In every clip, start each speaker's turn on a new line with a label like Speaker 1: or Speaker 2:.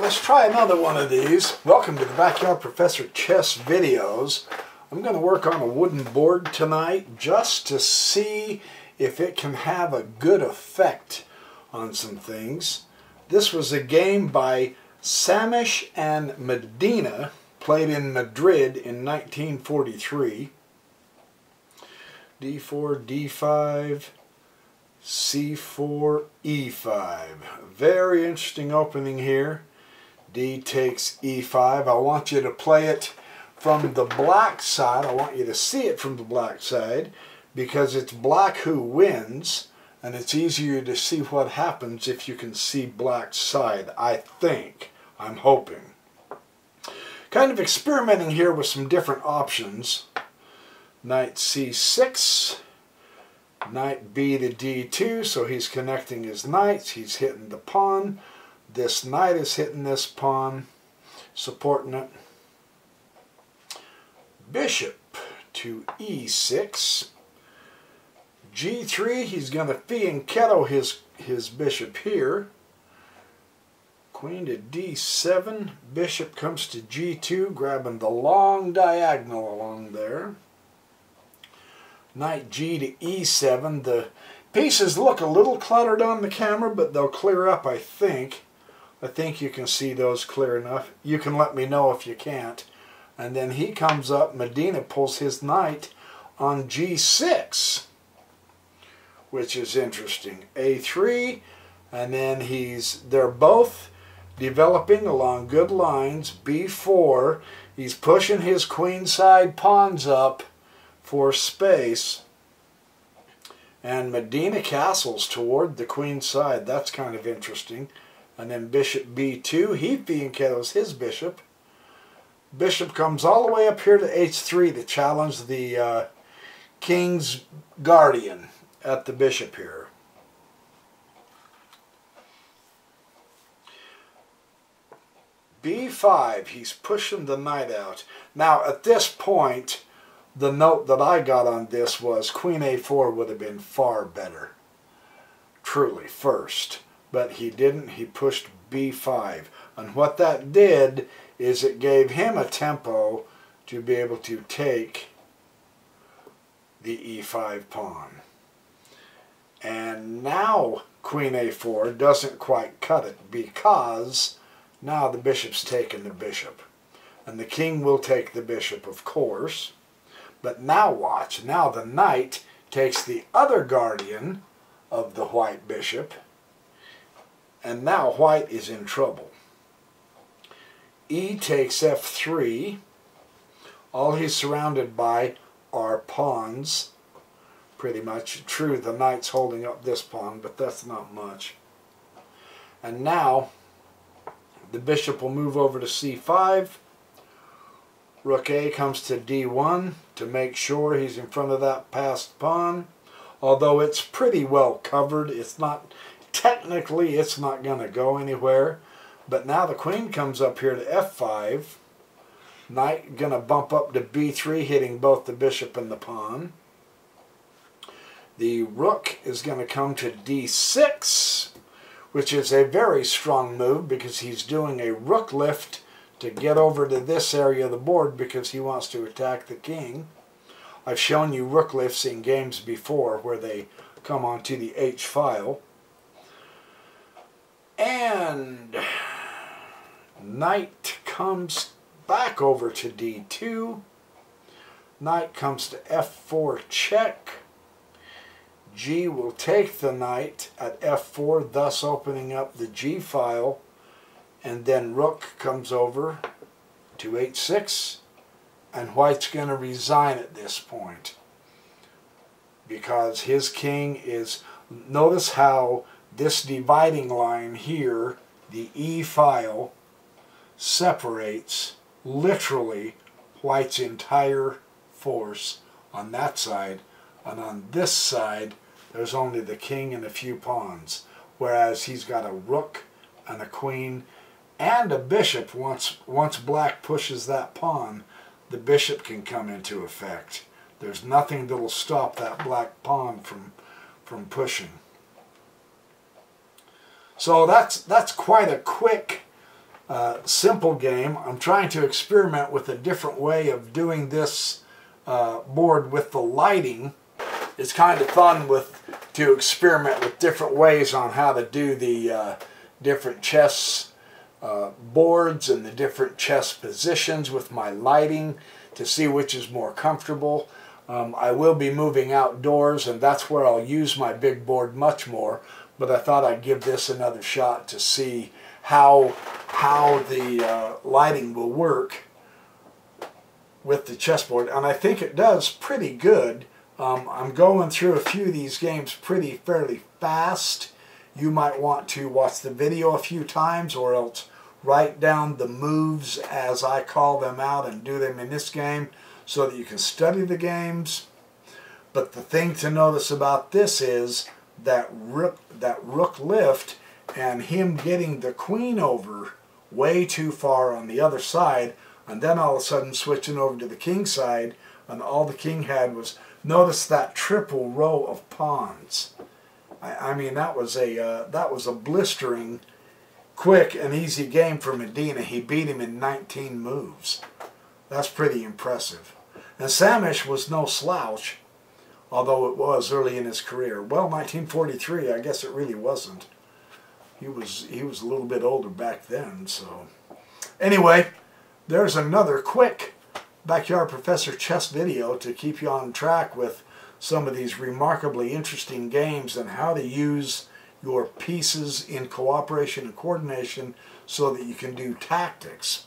Speaker 1: Let's try another one of these. Welcome to the Backyard Professor Chess videos. I'm going to work on a wooden board tonight just to see if it can have a good effect on some things. This was a game by Samisch and Medina, played in Madrid in 1943. D4, D5, C4, E5. Very interesting opening here. D takes E5. I want you to play it from the black side. I want you to see it from the black side because it's black who wins, and it's easier to see what happens if you can see black's side, I think. I'm hoping. Kind of experimenting here with some different options. Knight C6, knight B to D2, so he's connecting his knights, he's hitting the pawn. This knight is hitting this pawn, supporting it. Bishop to E6. G3, he's going to fianchetto his bishop here. Queen to D7, bishop comes to G2, grabbing the long diagonal along there. Knight G to E7. The pieces look a little cluttered on the camera, but they'll clear up, I think. I think you can see those clear enough. You can let me know if you can't. And then he comes up, Medina pulls his knight on G6, which is interesting. A3, and then they're both developing along good lines. B4, he's pushing his queenside pawns up for space, and Medina castles toward the queen side. That's kind of interesting. And then bishop B2, he fianchettos his bishop. Bishop comes all the way up here to H3 to challenge the king's guardian at the bishop here. B5, he's pushing the knight out. Now at this point, the note that I got on this was Queen A4 would have been far better, truly, first. But he didn't. He pushed B5. And what that did is it gave him a tempo to be able to take the E5 pawn. And now Queen A4 doesn't quite cut it because now the bishop's taken the bishop. And the king will take the bishop, of course. But now watch. Now the knight takes the other guardian of the white bishop. And now white is in trouble. E takes F3. All he's surrounded by are pawns, pretty much. True, the knight's holding up this pawn, but that's not much. And now the bishop will move over to C5. Rook A comes to D1 to make sure he's in front of that passed pawn. Although it's pretty well covered, it's not... Technically, it's not going to go anywhere, but now the queen comes up here to F5. Knight going to bump up to B3, hitting both the bishop and the pawn. The rook is going to come to D6, which is a very strong move because he's doing a rook lift to get over to this area of the board because he wants to attack the king. I've shown you rook lifts in games before where they come onto the H file. And knight comes back over to D2. Knight comes to F4 check. G will take the knight at F4, thus opening up the G file. And then rook comes over to H6. And white's going to resign at this point because his king is... Notice how this dividing line here, the E file, separates literally white's entire force on that side, and on this side there's only the king and a few pawns, whereas he's got a rook and a queen and a bishop. Once black pushes that pawn, the bishop can come into effect. There's nothing that will stop that black pawn from pushing. So that's quite a quick simple game. I'm trying to experiment with a different way of doing this board with the lighting. It's kind of fun to experiment with different ways on how to do the different chess boards and the different chess positions with my lighting to see which is more comfortable. I will be moving outdoors, and that's where I'll use my big board much more, but I thought I'd give this another shot to see how the lighting will work with the chessboard, and I think it does pretty good. I'm going through a few of these games fairly fast. You might want to watch the video a few times, or else write down the moves as I call them out and do them in this game so that you can study the games. But the thing to notice about this is that rook lift and him getting the queen over way too far on the other side, and then all of a sudden switching over to the king side, and all the king had was, notice that triple row of pawns. I mean, that was a blistering, quick and easy game for Medina. He beat him in 19 moves. That's pretty impressive. And Samisch was no slouch, although it was early in his career. Well, 1943, I guess it really wasn't. He was a little bit older back then. So anyway, there's another quick Backyard Professor chess video to keep you on track with some of these remarkably interesting games and how to use your pieces in cooperation and coordination so that you can do tactics.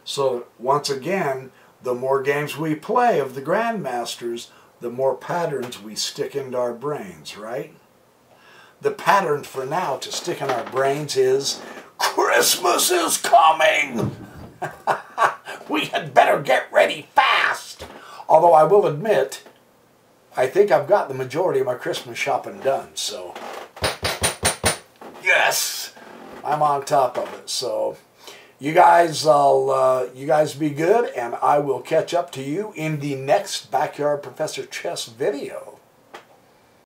Speaker 1: So once again, the more games we play of the Grandmasters, the more patterns we stick into our brains, right? The pattern for now to stick in our brains is, Christmas is coming! We had better get ready fast! Although I will admit, I think I've got the majority of my Christmas shopping done, so yes, I'm on top of it. So you guys be good, and I will catch up to you in the next Backyard Professor Chess video.